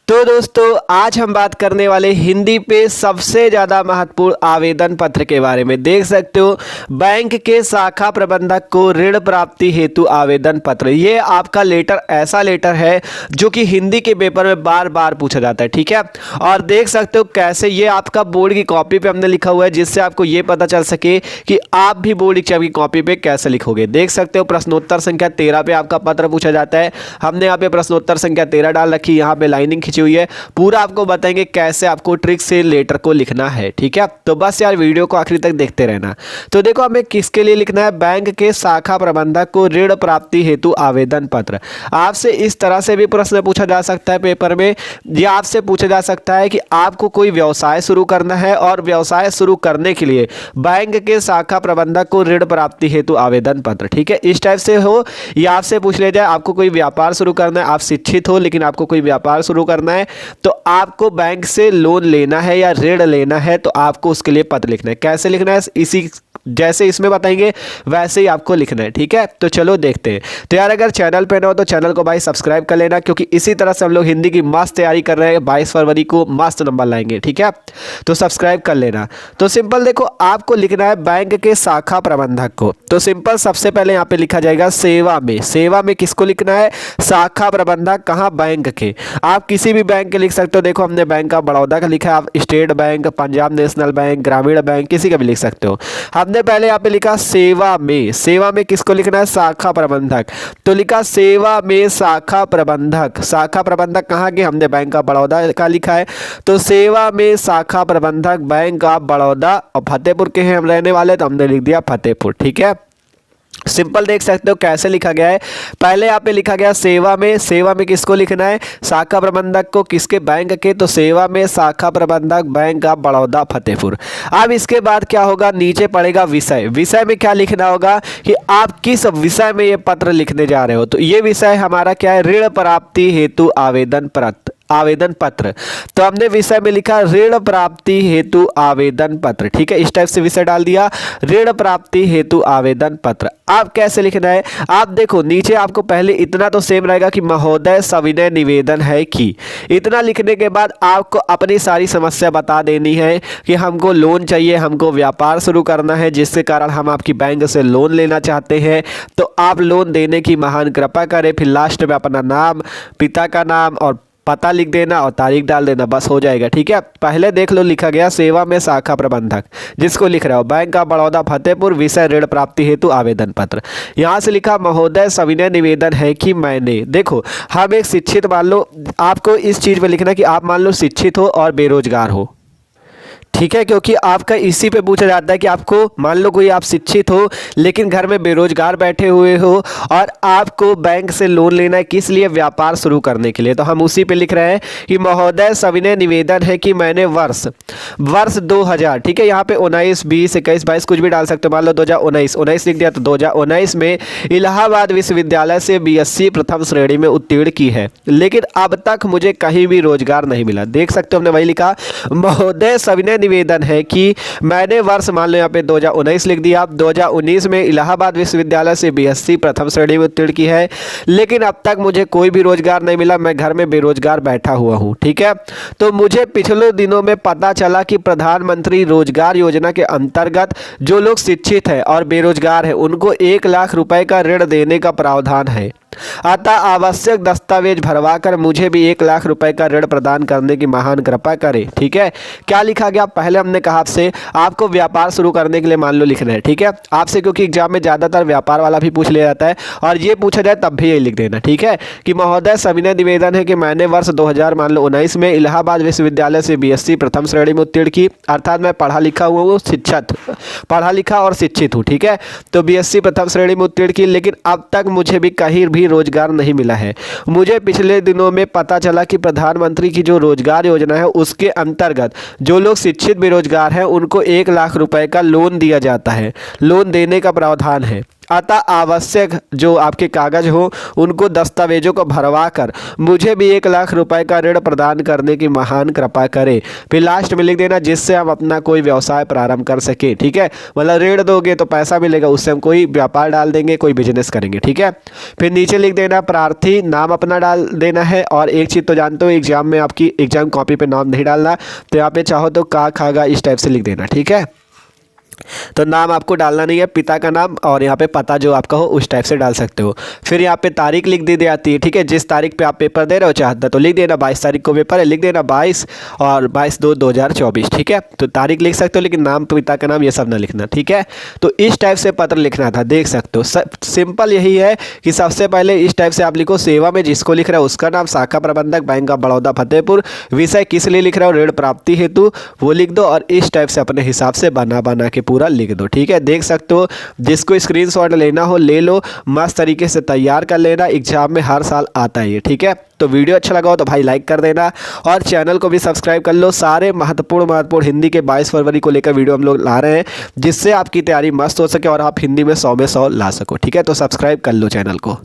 तो दोस्तों आज हम बात करने वाले हिंदी पे सबसे ज़्यादा महत्वपूर्ण आवेदन पत्र के बारे में। देख सकते हो बैंक के शाखा प्रबंधक को ऋण प्राप्ति हेतु आवेदन पत्र। ये आपका लेटर ऐसा लेटर है जो कि हिंदी के पेपर में बार बार पूछा जाता है, ठीक है। और देख सकते हो कैसे ये आपका बोर्ड की कॉपी पे हमने लिखा हुआ है, जिससे आपको ये पता चल सके कि आप भी बोर्ड एग्जाम की कॉपी पे कैसे लिखोगे। देख सकते हो प्रश्नोत्तर संख्या 13 पे आपका पत्र पूछा जाता है। हमने यहाँ पे प्रश्नोत्तर संख्या 13 डाल रखी, यहाँ पे लाइनिंग खींची हुई है। पूरा आपको बताएंगे कैसे आपको ट्रिक से लेटर को लिखना है, ठीक है। तो बस यार वीडियो को आखिरी तक देखते रहना। तो देखो हमें किसके लिए लिखना है, बैंक के शाखा प्रबंधक को ऋण प्राप्ति हेतु आवेदन पत्र। आपसे इस तरह से भी प्रश्न पूछा जा सकता है पेपर में, या आपसे पूछा जा सकता है कि आपको कोई व्यवसाय शुरू करना है और व्यवसाय शुरू करने के लिए बैंक के शाखा प्रबंधक को ऋण प्राप्ति हेतु आवेदन पत्र, ठीक है। इस टाइप से हो, या आपसे पूछ लिया जाए आपको कोई व्यापार शुरू करना है, आप शिक्षित हो लेकिन आपको कोई व्यापार शुरू करना है, तो आपको बैंक से लोन लेना है या ऋण लेना है, तो आपको उसके लिए पत्र लिखना है। कैसे लिखना है, इसी जैसे इसमें बताएंगे वैसे ही आपको लिखना है, ठीक है। तो चलो देखते हैं। तो यार अगर चैनल पे ना हो तो चैनल को भाई सब्सक्राइब कर लेना, क्योंकि इसी तरह से हम लोग हिंदी की मस्त तैयारी कर रहे हैं। 22 फरवरी को मस्त नंबर लाएंगे, ठीक है। तो सब्सक्राइब कर लेना। तो सिंपल देखो आपको लिखना है बैंक के शाखा प्रबंधक को। तो सिंपल सबसे पहले यहाँ पे लिखा जाएगा सेवा में। सेवा में किसको लिखना है, शाखा प्रबंधक। कहाँ, बैंक के। आप किसी भी बैंक के लिख सकते हो। देखो हमने बैंक ऑफ बड़ौदा का लिखा है, आप state bank, Punjab national bank, ग्रामीण बैंक, किसी का भी लिख सकते हो। हमने पहले यहाँ पे लिखा सेवा में। सेवा में किसको लिखना है, शाखा प्रबंधक। तो लिखा सेवा में शाखा प्रबंधक। शाखा प्रबंधक कहाँ के, हमने बैंक ऑफ बड़ौदा का लिखा है। तो सेवा में शाखा प्रबंधक बैंक ऑफ बड़ौदा, और फतेहपुर के हैं हम रहने वाले, तो हमने लिख दिया फतेहपुर, ठीक है। सिंपल देख सकते हो कैसे लिखा गया है। पहले यहाँ पे लिखा गया सेवा में। सेवा में किसको लिखना है, शाखा प्रबंधक को। किसके, बैंक के। तो सेवा में शाखा प्रबंधक बैंक ऑफ बड़ौदा फतेहपुर। अब इसके बाद क्या होगा, नीचे पड़ेगा विषय। विषय में क्या लिखना होगा कि आप किस विषय में ये पत्र लिखने जा रहे हो। तो ये विषय हमारा क्या है, ऋण प्राप्ति हेतु आवेदन पत्र। तो हमने विषय में लिखा ऋण प्राप्ति हेतु आवेदन पत्र, ठीक है। इस टाइप से विषय डाल दिया, ऋण प्राप्ति हेतु आवेदन पत्र। आप कैसे लिखना है, आप देखो नीचे आपको पहले इतना तो सेम रहेगा कि महोदय सविनय निवेदन है कि। इतना लिखने के बाद आपको अपनी सारी समस्या बता देनी है कि हमको लोन चाहिए, हमको व्यापार शुरू करना है, जिसके कारण हम आपकी बैंक से लोन लेना चाहते हैं। तो आप लोन देने की महान कृपा करें। फिर लास्ट में अपना नाम, पिता का नाम और पता लिख देना और तारीख डाल देना, बस हो जाएगा, ठीक है। पहले देख लो लिखा गया सेवा में शाखा प्रबंधक, जिसको लिख रहा हो बैंक ऑफ बड़ौदा फतेहपुर, विषय ऋण प्राप्ति हेतु आवेदन पत्र। यहाँ से लिखा महोदय सविनय निवेदन है कि मैंने। देखो हम एक शिक्षित, मान लो आपको इस चीज़ पे लिखना कि आप मान लो शिक्षित हो और बेरोजगार हो, ठीक है। क्योंकि आपका इसी पे पूछा जाता है कि आपको मान लो कोई आप शिक्षित हो लेकिन घर में बेरोजगार बैठे हुए हो और आपको बैंक से लोन लेना है, किस लिए, व्यापार शुरू करने के लिए। तो हम उसी पे लिख रहे हैं कि महोदय सविनय निवेदन है कि मैंने वर्ष 2000, ठीक है। यहाँ पे 19, 20, 21, 22 कुछ भी डाल सकते हो। मान लो 2019 लिख दिया, तो 2019 में इलाहाबाद विश्वविद्यालय से BSc प्रथम श्रेणी में उत्तीर्ण की है, लेकिन अब तक मुझे कहीं भी रोजगार नहीं मिला। देख सकते हो हमने वही लिखा, महोदय सविनय निवेदन है कि मैंने वर्ष, मान लो यहाँ पे 2019 लिख दिया, 2019 में इलाहाबाद विश्वविद्यालय से BSc प्रथम श्रेणी में उत्तीर्ण की है, लेकिन अब तक मुझे कोई भी रोजगार नहीं मिला, मैं घर में बेरोजगार बैठा हुआ हूँ, ठीक है। तो मुझे पिछले दिनों में पता चला कि प्रधानमंत्री रोजगार योजना के अंतर्गत जो लोग शिक्षित हैं और बेरोजगार हैं उनको 1 लाख रुपए का ऋण देने का प्रावधान है। अतः आवश्यक दस्तावेज भरवाकर मुझे भी 1 लाख रुपए का ऋण प्रदान करने की महान कृपा करे, ठीक है। क्या लिखा गया, पहले हमने कहा आपसे आपको व्यापार शुरू करने के लिए मान लो लिखना है, ठीक है। आपसे क्योंकि एग्जाम में ज्यादातर व्यापार वाला भी पूछ लिया जाता है, और ये पूछा जाए तब भी यही लिख देना, ठीक है, कि महोदय सविनय निवेदन है कि मैंने वर्ष 2019 में इलाहाबाद विश्वविद्यालय से BSc प्रथम श्रेणी में उत्तीर्ण की, अर्थात मैं पढ़ा लिखा हुआ हूँ, पढ़ा लिखा और शिक्षित हूँ, ठीक है। तो BSc प्रथम श्रेणी में उत्तीर्ण की, लेकिन अब तक मुझे भी कहीं भी रोजगार नहीं मिला है। मुझे पिछले दिनों में पता चला कि प्रधानमंत्री की जो रोजगार योजना है उसके अंतर्गत जो लोग शिक्षित बेरोजगार हैं उनको 1 लाख रुपए का लोन दिया जाता है, लोन देने का प्रावधान है। अतः आवश्यक जो आपके कागज हो उनको दस्तावेजों को भरवा कर मुझे भी 1 लाख रुपए का ऋण प्रदान करने की महान कृपा करें। फिर लास्ट में लिख देना जिससे हम अपना कोई व्यवसाय प्रारंभ कर सके। ठीक है, मतलब ऋण दोगे तो पैसा मिलेगा, उससे हम कोई व्यापार डाल देंगे, कोई बिजनेस करेंगे। ठीक है, फिर नीचे लिख देना प्रार्थी, नाम अपना डाल देना है। और एक चीज़ तो जानते हो, एग्जाम में आपकी एग्जाम कॉपी पे नाम नहीं डालना, तो यहाँ पे चाहो तो का खागा इस टाइप से लिख देना। ठीक है, तो नाम आपको डालना नहीं है, पिता का नाम और यहाँ पे पता जो आपका हो उस टाइप से डाल सकते हो। फिर यहाँ पे तारीख लिख दी जाती है। ठीक है, जिस तारीख पे आप पेपर दे रहे हो 74 तो लिख देना 22 तारीख को पेपर है, लिख देना 22 और 22/2/2024। ठीक है, तो तारीख लिख सकते हो लेकिन नाम पिता का नाम ये सब ना लिखना। ठीक है, तो इस टाइप से पत्र लिखना था, देख सकते हो। सिंपल यही है कि सबसे पहले इस टाइप से आप लिखो, सेवा में जिसको लिख रहा है उसका नाम, शाखा प्रबंधक बैंक ऑफ बड़ौदा फतेहपुर, विषय किस लिए लिख रहा हो, ऋण प्राप्ति हेतु, वो लिख दो और इस टाइप से अपने हिसाब से बना के पूरा लिख दो। ठीक है, देख सकते हो, जिसको स्क्रीनशॉट लेना हो ले लो, मस्त तरीके से तैयार कर लेना, एग्जाम में हर साल आता है ये। ठीक है, तो वीडियो अच्छा लगा हो तो भाई लाइक कर देना और चैनल को भी सब्सक्राइब कर लो। सारे महत्वपूर्ण हिंदी के 22 फरवरी को लेकर वीडियो हम लोग ला रहे हैं, जिससे आपकी तैयारी मस्त हो सके और आप हिंदी में 100 में 100 ला सको। ठीक है, तो सब्सक्राइब कर लो चैनल को।